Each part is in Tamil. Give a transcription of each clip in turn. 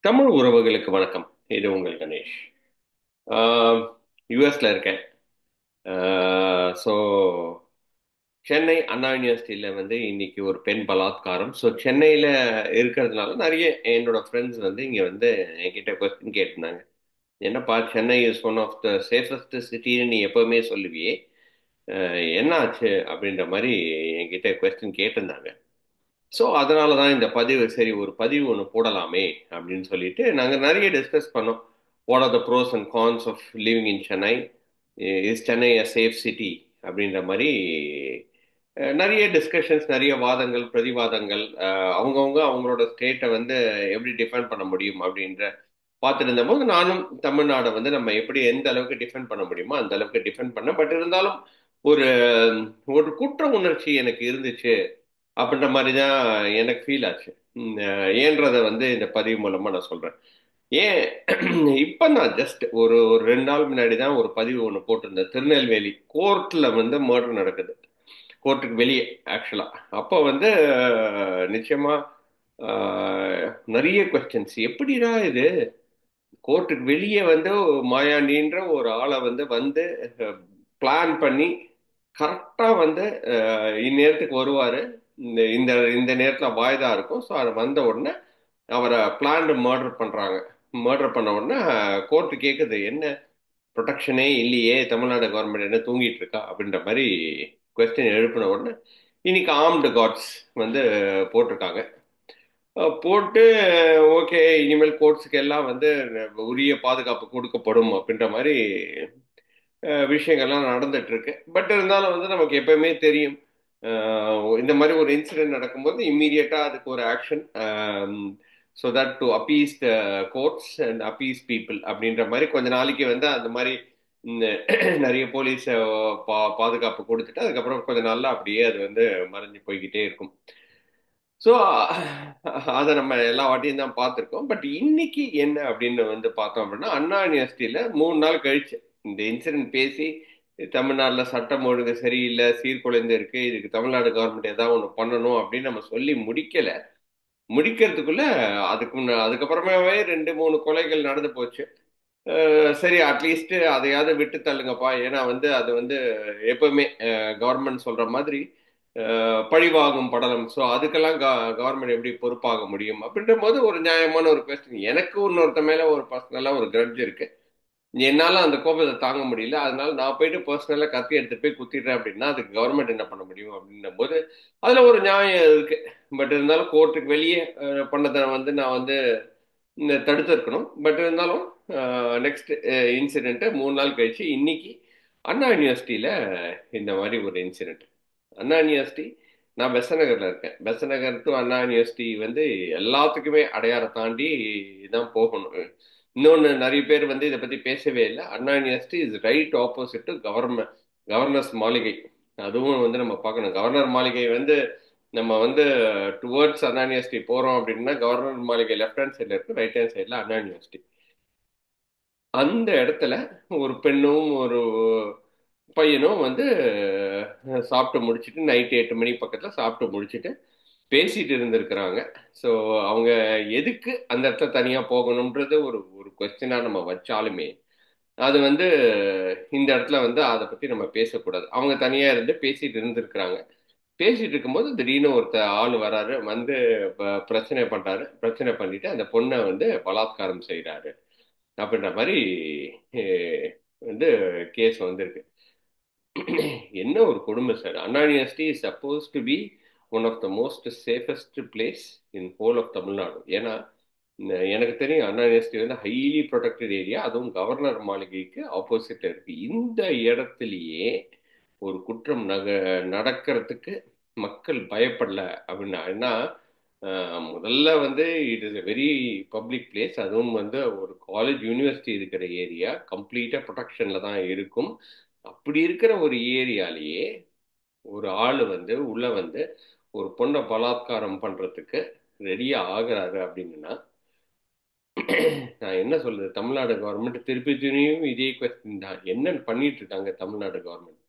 தமிழ் உறவுகளுக்கு வணக்கம். இது உங்கள் கணேஷ். யூஎஸ்ல இருக்கேன். ஸோ சென்னை அண்ணா யூனிவர்சிட்டியில் இன்னைக்கு ஒரு பெண் பலாத்காரம். ஸோ சென்னையில் இருக்கிறதுனால நிறைய என்னோட ஃப்ரெண்ட்ஸ் இங்கே என்கிட்ட கொஸ்டின் கேட்டிருந்தாங்க. என்னப்பா, Chennai is one of the safest சிட்டின்னு நீ எப்பவுமே சொல்லுவியே, என்ன ஆச்சு அப்படின்ற மாதிரி என்கிட்ட கொஸ்டின் கேட்டிருந்தாங்க. ஸோ அதனால தான் இந்த பதிவு, சரி ஒரு பதிவு ஒன்று போடலாமே அப்படின்னு சொல்லிட்டு நாங்கள் நிறைய டிஸ்கஸ் பண்ணோம். What are the pros and cons of living in Chennai, is Chennai a safe city அப்படின்ற மாதிரி நிறைய டிஸ்கஷன்ஸ், நிறைய வாதங்கள், பிரதிவாதங்கள். அவங்கவுங்க அவங்களோட ஸ்டேட்டை எப்படி டிஃபெண்ட் பண்ண முடியும் அப்படின்ற பார்த்துட்டு இருந்தபோது, நானும் தமிழ்நாடை நம்ம எப்படி எந்த அளவுக்கு டிஃபெண்ட் பண்ண முடியுமோ அந்த அளவுக்கு டிஃபெண்ட் பண்ணேன். பட் இருந்தாலும் ஒரு ஒரு குற்ற உணர்ச்சி எனக்கு இருந்துச்சு அப்படின்ற மாதிரி தான் எனக்கு ஃபீல் ஆச்சு. ஏன்றதை இந்த பதிவு மூலமா நான் சொல்றேன். ஏன் இப்ப நான் ஜஸ்ட் ஒரு 2 நாள் முன்னாடி தான் ஒரு பதிவு ஒன்று போட்டிருந்தேன். திருநெல்வேலி கோர்ட்ல மர்டர் நடக்குது, கோர்ட்டுக்கு வெளியே ஆக்சுவலா. அப்போ நிச்சயமா நிறைய கொஸ்டின்ஸ். எப்படிடா இது, கோர்ட்டுக்கு வெளியே மாயாண்டின்ற ஒரு ஆளை பிளான் பண்ணி கரெக்டா இந்நேரத்துக்கு வருவாரு, இந்த இந்த இந்த நேரத்துல வாய்தா இருக்கும். ஸோ அது வந்த உடனே அவரை பிளான்டு மர்டர் பண்றாங்க. மர்டர் பண்ண உடனே கோர்ட்டு கேட்குது, என்ன ப்ரொடெக்ஷனே இல்லையே, தமிழ்நாடு கவர்மெண்ட் என்ன தூங்கிட்டு இருக்கா அப்படின்ற மாதிரி கொஸ்டின் எழுப்பின உடனே இன்னைக்கு ஆர்ம்டு கார்ட்ஸ் போட்டிருக்காங்க. போட்டு ஓகே, இனிமேல் கோர்ட்ஸுக்கு எல்லாம் உரிய பாதுகாப்பு கொடுக்கப்படும் அப்படின்ற மாதிரி விஷயங்கள்லாம் நடந்துட்டு இருக்கு. பட் இருந்தாலும் நமக்கு எப்பவுமே தெரியும், இந்த மாதிரி ஒரு இன்சிடென்ட் நடக்கும்போது இம்மீடியட்டா அதுக்கு ஒரு action, so that to appease the courts and appease people அப்படின்ற மாதிரி கொஞ்ச நாளைக்கு அந்த மாதிரி இந்த நிறைய போலீஸ் பாதுகாப்பு கொடுத்துட்டு அதுக்கப்புறம் கொஞ்ச நாள்ல அப்படியே அது மறைஞ்சு போய்கிட்டே இருக்கும். ஸோ அதை நம்ம எல்லா வாட்டியும் தான் பார்த்துருக்கோம். பட் இன்னைக்கு என்ன அப்படின்னு பார்த்தோம் அப்படின்னா, அண்ணா யூனிவர்சிட்டியில 3 நாள் கழிச்சு இந்த இன்சிடென்ட் பேசி, தமிழ்நாட்டில் சட்டம் ஒழுங்கு சரியில்லை, சீர்குலைந்து இருக்கு, இதுக்கு தமிழ்நாடு கவர்மெண்ட் ஏதாவது ஒன்று பண்ணணும் அப்படின்னு நம்ம சொல்லி முடிக்கல. முடிக்கிறதுக்குள்ள அதுக்கப்புறமாவே 2 3 கொலைகள் நடந்து போச்சு. சரி, அட்லீஸ்ட் அதையாவது விட்டு தள்ளுங்கப்பா. ஏன்னா அது எப்பவுமே கவர்மெண்ட் சொல்ற மாதிரி பழிவாகும் படலம். ஸோ அதுக்கெல்லாம் கவர்மெண்ட் எப்படி பொறுப்பாக முடியும் அப்படின்ற போது ஒரு நியாயமான ஒரு கொஸ்டின். எனக்கு இன்னொருத்த மேல ஒரு பர்சனலா ஒரு கிரட்ஜ் இருக்கு. என்னால அந்த கோபத்தை தாங்க முடியல, அதனால நான் போயிட்டு பர்சனலா கத்தி எடுத்துட்டு போய் குத்திடுறேன் அப்படின்னா அதுக்கு கவர்மெண்ட் என்ன பண்ண முடியும் அப்படின்னும் போது அதுல ஒரு நியாயம் இருக்கு. பட் இருந்தாலும் கோர்ட்டுக்கு வெளியே பண்ணதை நான் தடுத்து இருக்கணும். பட் இருந்தாலும் நெக்ஸ்ட் இன்சிடென்ட் 3 நாள் கழிச்சு இன்னைக்கு அண்ணா யூனிவர்சிட்டியில இந்த மாதிரி ஒரு இன்சிடென்ட். அண்ணா யூனிவர்சிட்டி, நான் பெசநகர்ல இருக்கேன். பெசநகர் டு அண்ணா யூனிவர்சிட்டி எல்லாத்துக்குமே அடையாளம் தாண்டி தான் போகணும். இன்னொன்று, நிறைய பேர் இதை பத்தி பேசவே இல்லை. Anna university is right opposite to governor's மாளிகை. அதுவும் நம்ம பார்க்கணும். கவர்னர் மாளிகை நம்ம டுவர்ட்ஸ் அண்ணா யூனிவர்சிட்டி போறோம் அப்படின்னா கவர்னர் மாளிகை லெஃப்ட் ஹேண்ட் சைட்ல இருக்கு, ரைட் ஹேண்ட் சைட்ல அண்ணா யூனிவர்சிட்டி. அந்த இடத்துல ஒரு பெண்ணும் ஒரு பையனும் சாப்பிட்டு முடிச்சுட்டு, நைட்டு 8 மணி பக்கத்தில் சாப்பிட்டு முடிச்சுட்டு பேசிட்டு இருந்திருக்கிறாங்க. ஸோ அவங்க எதுக்கு அந்த இடத்துல தனியாக போகணுன்றது ஒரு ஒரு கொஸ்டினாக நம்ம வச்சாலுமே, அது இந்த இடத்துல அதை பற்றி நம்ம பேசக்கூடாது. அவங்க தனியாக இருந்து பேசிட்டு இருந்திருக்கிறாங்க. பேசிட்டு இருக்கும்போது திடீர்னு ஒருத்த ஆள் வராரு, பிரச்சனை பண்றாரு. பிரச்சனை பண்ணிட்டு அந்த பொண்ணை பலாத்காரம் செய்கிறாரு அப்படின்ற மாதிரி அஹ், வந்து கேஸ் வந்திருக்கு. என்ன ஒரு கொடுமை sir. Anna university is suppose to be one of the most safest place in whole of Tamil Nadu. ஏன்னா எனக்கு தெரியும் Anna university highly protected area, அதுவும் கவர்னர் மாளிகைக்கு ஆப்போசிட்ல இருக்கு. இந்த இடத்துலயே ஒரு குற்றம் நடக்கிறதுக்கு மக்கள் பயப்படல அப்படின்னா என்ன? முதல்ல it is a very public place, அதுவும் ஒரு காலேஜ் யூனிவர்சிட்டி இருக்கிற ஏரியா, கம்ப்ளீட்டா ப்ரொடெக்ஷன்ல தான் இருக்கும். அப்படி இருக்கிற ஒரு ஏரியாலேயே ஒரு ஆள் உள்ள ஒரு பொண்ணை பலாத்காரம் பண்றதுக்கு ரெடியா ஆகுறாரு அப்படின்னா, நான் என்ன சொல்றது, தமிழ்நாடு கவர்மெண்ட் திருப்பி திரும்பியும் இதே கொஸ்டின் தான், என்ன பண்ணிட்டு இருக்காங்க தமிழ்நாடு கவர்மெண்ட்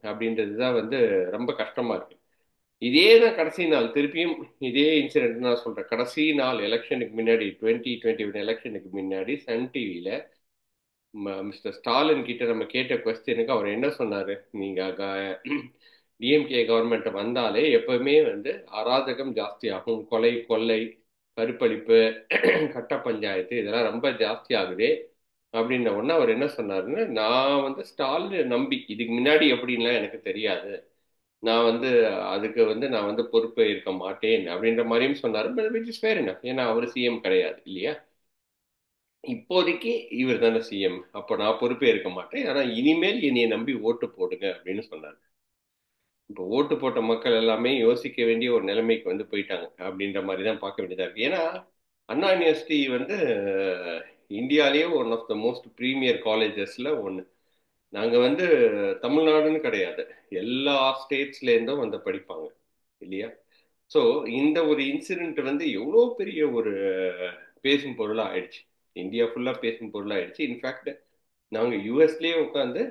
அப்படின்றது தான் ரொம்ப கஷ்டமா இருக்கு. இதே தான் கடைசி நாள் திருப்பியும் இதே இன்சிடென்ட் நான் சொல்றேன். கடைசி நாள் எலெக்ஷனுக்கு முன்னாடி 2021 எலெக்ஷனுக்கு முன்னாடி சன் டிவியில மிஸ்டர் ஸ்டாலின் கிட்ட நம்ம கேட்ட கொஸ்டினுக்கு அவர் என்ன சொன்னாரு? நீங்க டிஎம்கே கவர்மெண்ட் வந்தாலே எப்பவுமே வந்து அராஜகம் ஜாஸ்தி ஆகும், கொலை கொள்ளை கருப்பழிப்பு கட்ட பஞ்சாயத்து இதெல்லாம் ரொம்ப ஜாஸ்தி ஆகுது அப்படின்ன உடனே அவர் என்ன சொன்னாருன்னு, நான் வந்து ஸ்டாலின் நம்பி இதுக்கு முன்னாடி எப்படின்லாம் எனக்கு தெரியாது, நான் வந்து அதுக்கு வந்து நான் வந்து பொறுப்பு இருக்க மாட்டேன் அப்படின்ற மாதிரியும் சொன்னாரு. But which is fair enough, ஏன்னா அவர் சிஎம் கிடையாது இல்லையா? இப்போதைக்கு இவர் தானே சிஎம், அப்போ நான் பொறுப்பே இருக்க மாட்டேன், ஆனா இனிமேல் என்னைய நம்பி ஓட்டு போடுங்க அப்படின்னு சொன்னாரு. இப்போ ஓட்டு போட்ட மக்கள் எல்லாமே யோசிக்க வேண்டிய ஒரு நிலைமைக்கு வந்து போயிட்டாங்க அப்படின்ற மாதிரி தான் பார்க்க வேண்டியதா இருக்கு. ஏன்னா அண்ணா யூனிவர்சிட்டி வந்து இந்தியாலேயே one of the most premier காலேஜஸ்ல ஒன்று. நாங்கள் வந்து தமிழ்நாடுன்னு கிடையாது, எல்லா ஸ்டேட்ஸ்லேருந்தும் வந்து படிப்பாங்க இல்லையா? ஸோ இந்த ஒரு இன்சிடென்ட் வந்து எவ்வளோ பெரிய ஒரு பேசும் பொருளாக ஆயிடுச்சு, இந்தியா ஃபுல்லாக பேசும் பொருளாக ஆயிடுச்சு. இன்ஃபேக்ட் நாங்கள் யூஎஸ்லேயே உட்காந்து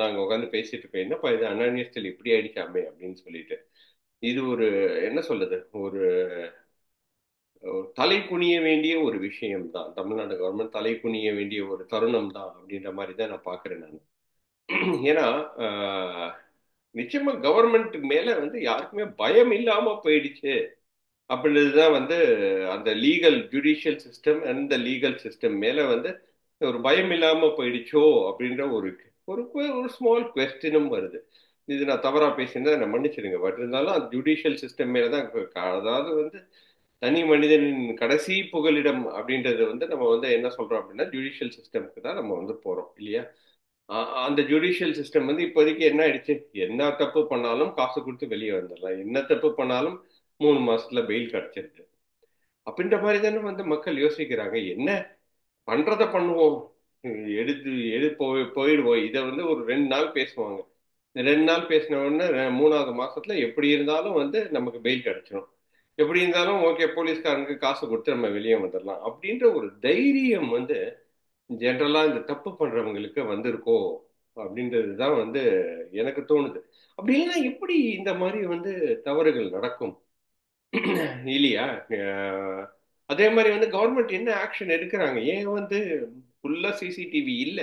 நாங்கள் உட்காந்து பேசிட்டு இருக்கோம், என்னப்பா இது அண்ணா யூனிவர்சிட்டியில் இப்படி ஆயிடுச்சாமே அப்படின்னு சொல்லிட்டு. இது ஒரு என்ன சொல்றது, ஒரு தலை குனிய வேண்டிய ஒரு விஷயம் தான். தமிழ்நாடு கவர்மெண்ட் தலை குனிய வேண்டிய ஒரு தருணம் தான் அப்படின்ற மாதிரி தான் நான் பார்க்குறேன் நான். ஏன்னா ஆஹ், நிச்சயமா கவர்மெண்ட் மேல வந்து யாருக்குமே பயம் இல்லாம போயிடுச்சு அப்படின்றதுதான் வந்து அந்த legal judicial system and legal system மேல வந்து ஒரு பயம் இல்லாம போயிடுச்சோ அப்படின்ற ஒரு ஒரு ஒரு ஸ்மால் கொஸ்டினும் வருது. இது நான் தவறா பேசியிருந்தா என்னை மன்னிச்சிடுங்க. பட் இருந்தாலும் அந்த ஜுடிஷியல் சிஸ்டம் மேலதான் அதாவது வந்து தனி மனிதனின் கடைசி புகலிடம் அப்படின்றது வந்து நம்ம வந்து என்ன சொல்றோம் அப்படின்னா ஜுடிஷியல் சிஸ்டம்க்கு தான் நம்ம வந்து போறோம் இல்லையா? அந்த ஜுடிஷியல் சிஸ்டம் வந்து இப்போதைக்கு என்ன ஆயிடுச்சு, என்ன தப்பு பண்ணாலும் காசு கொடுத்து வெளியே வந்துடலாம், என்ன தப்பு பண்ணாலும் 3 மாசத்துல பெயில் கிடைச்சிருது அப்படின்ற மாதிரி தானே வந்து மக்கள் யோசிக்கிறாங்க. என்ன பண்றத பண்ணுவோம், எடுத்து போயிடுவோம். இதை வந்து ஒரு 2 நாள் பேசுவாங்க, இந்த 2 நாள் பேசின உடனே 3வது மாசத்துல எப்படி இருந்தாலும் வந்து நமக்கு பெயில் கிடைச்சிடும், எப்படி இருந்தாலும் ஓகே போலீஸ்காரனுக்கு காசு கொடுத்து நம்ம வெளியே வந்துடலாம் அப்படின்ற ஒரு தைரியம் வந்து ஜென்ரலா இந்த தப்பு பண்றவங்களுக்கு வந்திருக்கோ அப்படின்றது தான் வந்து எனக்கு தோணுது. அப்படி இல்லைன்னா எப்படி இந்த மாதிரி வந்து தவறுகள் நடக்கும் இல்லையா? அஹ் அதே மாதிரி வந்து கவர்மெண்ட் என்ன ஆக்ஷன் எடுக்கிறாங்க? ஏன் வந்து ஃபுல்லா சிசிடிவி இல்ல,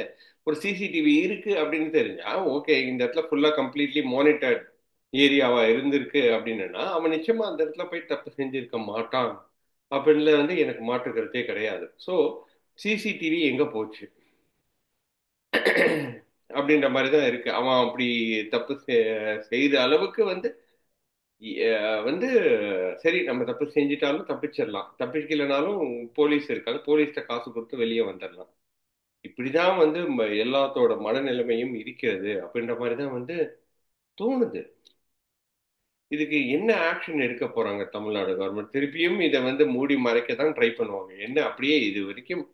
ஒரு சிசிடிவி இருக்கு அப்படின்னு தெரிஞ்சா ஓகே, இந்த இடத்துல ஃபுல்லா கம்ப்ளீட்லி மானிட்டர்ட் ஏரியாவா இருந்திருக்கு அப்படின்னா அவன் நிச்சயமா அந்த இடத்துல போய் தப்பு செஞ்சிருக்க மாட்டான் அப்படின்ல வந்து எனக்கு மாற்று கருத்தே கிடையாது. ஸோ சிசிடிவி எங்க போச்சு அப்படின்ற மாதிரி தான் இருக்கு. அவன் அப்படி தப்பு செய்த அளவுக்கு வந்து வந்து சரி நம்ம தப்பு செஞ்சிட்டாலும் தப்பிச்சிடலாம், தப்பிக்கலைனாலும் போலீஸ் இருக்காங்க, போலீஸ்கிட்ட காசு கொடுத்து வெளியே வந்துடலாம். இப்படிதான் வந்து எல்லாத்தோட மனநிலைமையும் இருக்கிறது அப்படின்ற மாதிரி தான் வந்து தோணுது. இதுக்கு என்ன ஆக்ஷன் எடுக்க போறாங்க தமிழ்நாடு கவர்மெண்ட்? திருப்பியும் இதை வந்து மூடி மறைக்க தான் ட்ரை பண்ணுவாங்க. என்ன அப்படியே இது வரைக்கும்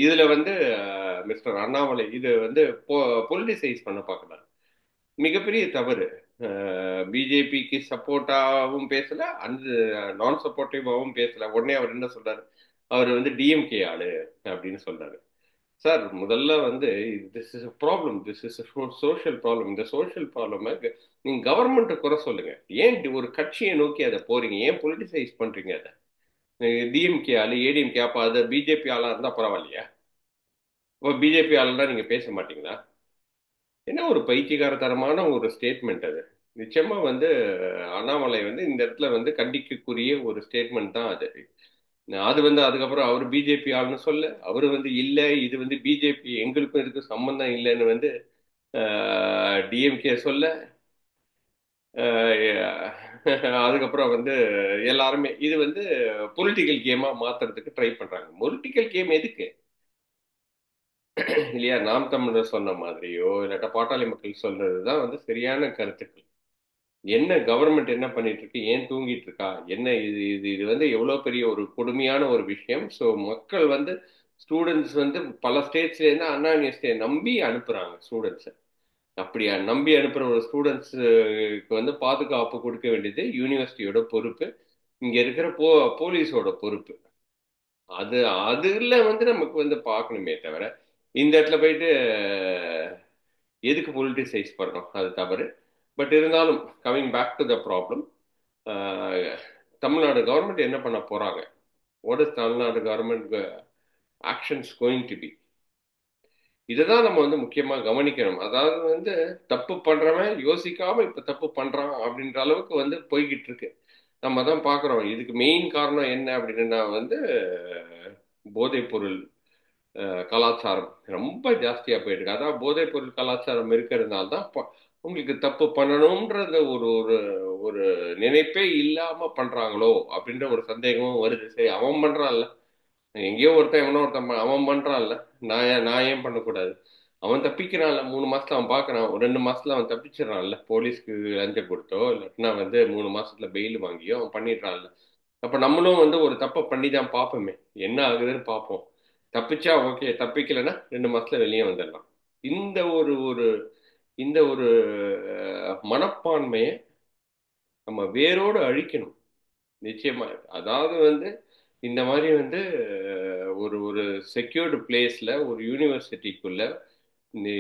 இதுல வந்து மிஸ்டர் அண்ணாமலை இது வந்து பொலிட்டிசைஸ் பண்ண பார்க்கலாம், மிகப்பெரிய தவறு. பிஜேபிக்கு சப்போர்ட்டாவும் பேசல, அந்த நான் சப்போர்ட்டிவாவும் பேசல. உடனே அவர் என்ன சொல்றாரு, அவர் வந்து டிஎம்கே ஆளு அப்படின்னு சொல்றாரு. சார் முதல்ல வந்து this is problem, this is social problem. இந்த சோஷியல் ப்ராப்ளம் நீங்க கவர்மெண்ட் குறை சொல்லுங்க, ஏன் ஒரு கட்சியை நோக்கி அதை போறீங்க, ஏன் பொலிட்டிசைஸ் பண்றீங்க அதை? டிஎம்கே ஆளு ஏடிஎம்கே, அப்ப அது பிஜேபி ஆளா இருந்தா பரவாயில்லையா? இப்போ பிஜேபி ஆளுன்னா நீங்க பேச மாட்டீங்களா? என்ன ஒரு பைத்தியகாரத்தனமான ஒரு ஸ்டேட்மெண்ட் அது. நிச்சயமா வந்து அண்ணாமலை வந்து இந்த இடத்துல வந்து கண்டிக்கக்கூடிய ஒரு ஸ்டேட்மெண்ட் தான் அது. அது வந்து அதுக்கப்புறம் அவர் பிஜேபி ஆள்னு சொல்ல, அவர் வந்து இல்ல இது வந்து பிஜேபி எங்களுக்கும் இதுக்கும் சம்பந்தம் இல்லைன்னு வந்து டிஎம்கே சொல்ல, அதுக்கப்புறம் வந்து எல்லாருமே இது வந்து பொலிட்டிக்கல் கேமா மாத்துறதுக்கு ட்ரை பண்றாங்க. பொலிட்டிக்கல் கேம் எதுக்கு இல்லையா? நாம் தமிழர் சொன்ன மாதிரியோ இல்லாட்டா பாட்டாளி மக்கள் சொல்றதுதான் வந்து சரியான கருத்துக்கள். என்ன கவர்மெண்ட் என்ன பண்ணிட்டு இருக்கு, ஏன் தூங்கிட்டு இருக்கா, என்ன இது இது இது வந்து எவ்வளவு பெரிய ஒரு கொடுமையான ஒரு விஷயம். ஸோ மக்கள் வந்து ஸ்டூடெண்ட்ஸ் வந்து பல ஸ்டேட்ஸ்ல இருந்து அண்ணா யூனிவர்சிட்டியை நம்பி அனுப்புறாங்க ஸ்டூடெண்ட்ஸை. அப்படியா நம்பி அனுப்புற ஒரு ஸ்டூடெண்ட்ஸுக்கு வந்து பாதுகாப்பு கொடுக்க வேண்டியது யூனிவர்சிட்டியோட பொறுப்பு, இங்க இருக்கிற போலீஸோட பொறுப்பு. அது அதுல வந்து நமக்கு வந்து பார்க்கணுமே தவிர இந்த இடத்துல போயிட்டு எதுக்கு பொலிட்டிசைஸ் பண்ணணும், அது தவறு. பட் இருந்தாலும் coming back to the problem, Tamil Nadu government என்ன பண்ண போறாங்க? What is Tamil Nadu government actions going to be? இதுதான் நம்ம வந்து முக்கியமா கவனிக்கணும். அதாவது வந்து தப்பு பண்றவன் யோசிக்காம இப்ப தப்பு பண்றான் அப்படின்ற அளவுக்கு வந்து போய்கிட்டு இருக்கு. நம்ம தான் பார்க்குறோம். இதுக்கு மெயின் காரணம் என்ன அப்படின்னா வந்து போதைப் பொருள் கலாச்சாரம் ரொம்ப ஜாஸ்தியா போயிருக்கு. அதான் போதைப் பொருள் கலாச்சாரம் இருக்கிறதுனால தான் உங்களுக்கு தப்பு பண்ணணும்ன்றது ஒரு ஒரு ஒரு நினைப்பே இல்லாம பண்றாங்களோ அப்படின்ற ஒரு சந்தேகமும் வருது. சரி, அவன் பண்றான்ல, எங்கேயோ ஒருத்தன் எவனோ ஒருத்தன் அவன் பண்றான்ல, நான் ஏன் பண்ணக்கூடாது? அவன் தப்பிக்கிறான்ல, 3 மாசத்துல அவன் பார்க்கறான், ஒரு 2 மாசத்துல அவன் தப்பிச்சிடறான்ல, போலீஸ்க்கு லஞ்சம் கொடுத்தோ இல்லாட்டினா வந்து 3 மாசத்துல பெயில் வாங்கியோ அவன் பண்ணிடுறான்ல. அப்ப நம்மளும் வந்து ஒரு தப்பை பண்ணி தான் பார்ப்போமே, என்ன ஆகுதுன்னு பார்ப்போம். தப்பிச்சா ஓகே, தப்பிக்கலைன்னா 2 மாசத்துல வெளியே வந்துடலாம். இந்த ஒரு ஒரு இந்த ஒரு மனப்பான்மையை நம்ம வேரோடு அழிக்கணும். நிச்சயமா. அதாவது வந்து இந்த மாதிரி வந்து ஒரு ஒரு செக்யூர்டு பிளேஸ்ல ஒரு யூனிவர்சிட்டிக்குள்ள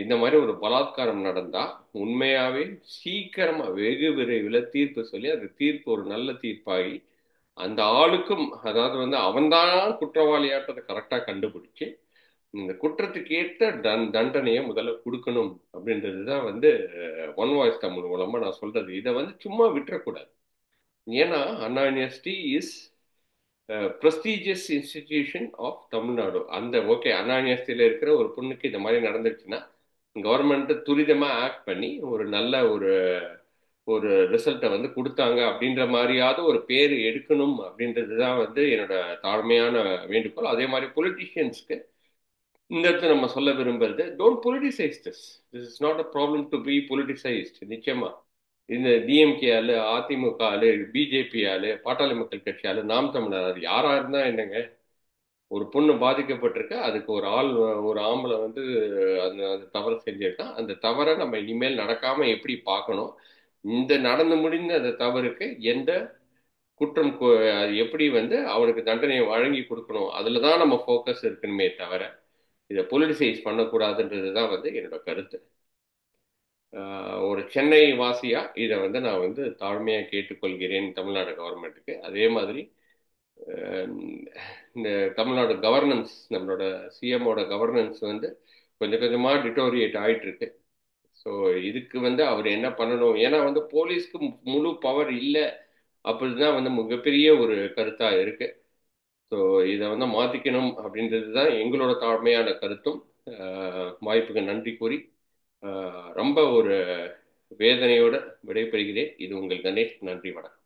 இந்த மாதிரி ஒரு பலாத்காரம் நடந்தா உண்மையாவே சீக்கிரமா வெகு விரைவில் தீர்ப்பு சொல்லி அந்த தீர்ப்பு ஒரு நல்ல தீர்ப்பாகி அந்த ஆளுக்கும், அதாவது வந்து அவன்தான் குற்றவாளியாட்டத்தை கரெக்டா கண்டுபிடிச்சு இந்த குற்றத்துக்கு ஏற்ற தண்டனையை முதல்ல கொடுக்கணும் அப்படின்றது தான் வந்து ஒன் வாய்ஸ் தமிழ் மூலமா நான் சொல்றது. இதை வந்து சும்மா விட்டுறக்கூடாது. ஏன்னா Anna university is prestigious institution of Tamil Nadu. அந்த ஓகே, அண்ணா யூனிவர்சிட்டியில் இருக்கிற ஒரு பொண்ணுக்கு இந்த மாதிரி நடந்துச்சுன்னா கவர்மெண்ட் துரிதமா ஆக்ட் பண்ணி ஒரு நல்ல ஒரு ஒரு ரிசல்ட்டை வந்து கொடுத்தாங்க அப்படின்ற மாதிரியாவது ஒரு பேர் எடுக்கணும் அப்படின்றது தான் வந்து என்னோட தாழ்மையான வேண்டுகோள். அதே மாதிரி பொலிட்டிஷியன்ஸ்க்கு இந்த இடத்துல நம்ம சொல்ல விரும்புறது, don't politicise this. This is not a problem to be politicised. நிச்சயமா இந்த டிஎம்கே ஆளு, அதிமுக ஆளு, பிஜேபி ஆளு, பாட்டாளி மக்கள் கட்சி ஆளு, நாம் தமிழர் ஆளு, யாரா இருந்தா என்னங்க? ஒரு பொண்ணு பாதிக்கப்பட்டிருக்கு, அதுக்கு ஒரு ஆள், ஒரு ஆம்பளை வந்து அந்த அந்த தவறு செஞ்சிருக்கான். அந்த தவறை நம்ம இனிமேல் நடக்காம எப்படி பார்க்கணும், இந்த நடந்து முடிந்த அந்த தவறுக்கு எந்த குற்றம் அது எப்படி வந்து அவனுக்கு தண்டனையை வழங்கி கொடுக்கணும், அதுல தான் நம்ம ஃபோக்கஸ் இருக்கணுமே தவிர இதை பொலிட்டிசைஸ் பண்ணக்கூடாதுன்றது தான் வந்து என்னோட கருத்து. ஒரு சென்னை வாசியா இதை வந்து நான் வந்து தாழ்மையா கேட்டுக்கொள்கிறேன் தமிழ்நாடு கவர்மெண்ட்டுக்கு. அதே மாதிரி அஹ், இந்த தமிழ்நாடு கவர்னன்ஸ், நம்மளோட சிஎம்மோட கவர்னன்ஸ் வந்து கொஞ்சம் கொஞ்சமா டிட்டோரியேட் ஆயிட்டு இருக்கு. ஸோ இதுக்கு வந்து அவர் என்ன பண்ணணும், ஏன்னா வந்து போலீஸ்க்கு முழு பவர் இல்லை அப்படிதான் வந்து மிகப்பெரிய ஒரு கருத்தா இருக்கு. ஸோ இதை வந்து மாத்திக்கணும் அப்படின்றது தான் எங்களோட தாழ்மையான கருத்தும். வாய்ப்புக்கு நன்றி கூறி ரொம்ப ஒரு வேதனையோட விடைபெறுகிறேன். இது உங்கள் கணேஷ். நன்றி, வணக்கம்.